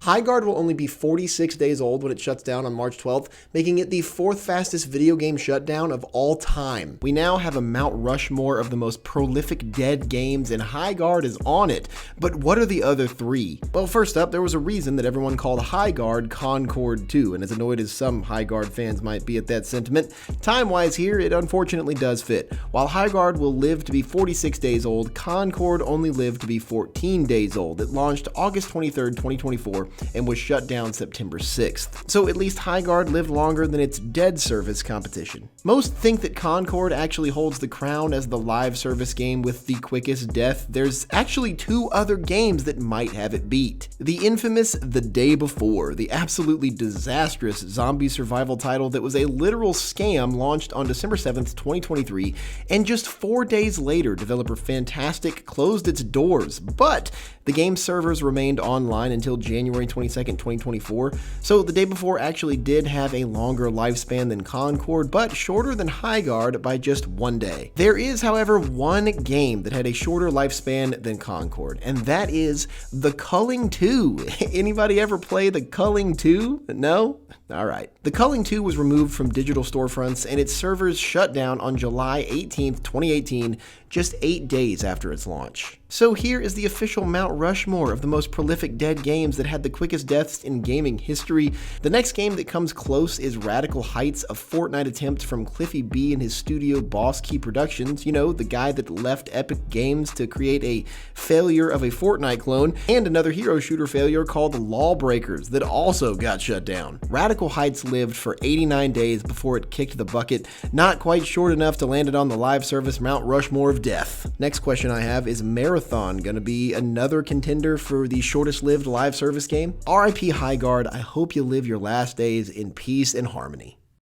Highguard will only be 46 days old when it shuts down on March 12th, making it the 4th fastest video game shutdown of all time. We now have a Mount Rushmore of the most prolific dead games, and Highguard is on it. But what are the other 3? Well, first up, there was a reason that everyone called Highguard Concord 2, and as annoyed as some Highguard fans might be at that sentiment, time-wise here, it unfortunately does fit. While Highguard will live to be 46 days old, Concord only lived to be 14 days old. It launched August 23rd, 2024, and was shut down September 6th. So at least Highguard lived longer than its dead service competition. Most think that Concord actually holds the crown as the live service game with the quickest death. There's actually 2 other games that might have it beat. The infamous The Day Before, the absolutely disastrous zombie survival title that was a literal scam, launched on December 7th, 2023, and just 4 days later, developer Fantastic closed its doors, but the game's servers remained online until January 22nd, 2024, so The Day Before actually did have a longer lifespan than Concord, but shorter than Highguard by just 1 day. There is, however, one game that had a shorter lifespan than Concord, and that is the Culling 2. Anybody ever play the Culling 2? No? Alright. The Culling 2 was removed from digital storefronts, and its servers shut down on July 18th, 2018, just 8 days after its launch. So here is the official Mount Rushmore of the most prolific dead games that had the quickest deaths in gaming history. The next game that comes close is Radical Heights, a Fortnite attempt from Cliffy B and his studio Boss Key Productions, you know, the guy that left Epic Games to create a failure of a Fortnite clone, and another hero shooter failure called Lawbreakers that also got shut down. Radical Heights lived for 89 days before it kicked the bucket, not quite short enough to land it on the live service Mount Rushmore of death. Next question I have is Marathon gonna be another contender for the shortest lived live service game? RIP Highguard, I hope you live your last days in peace and harmony.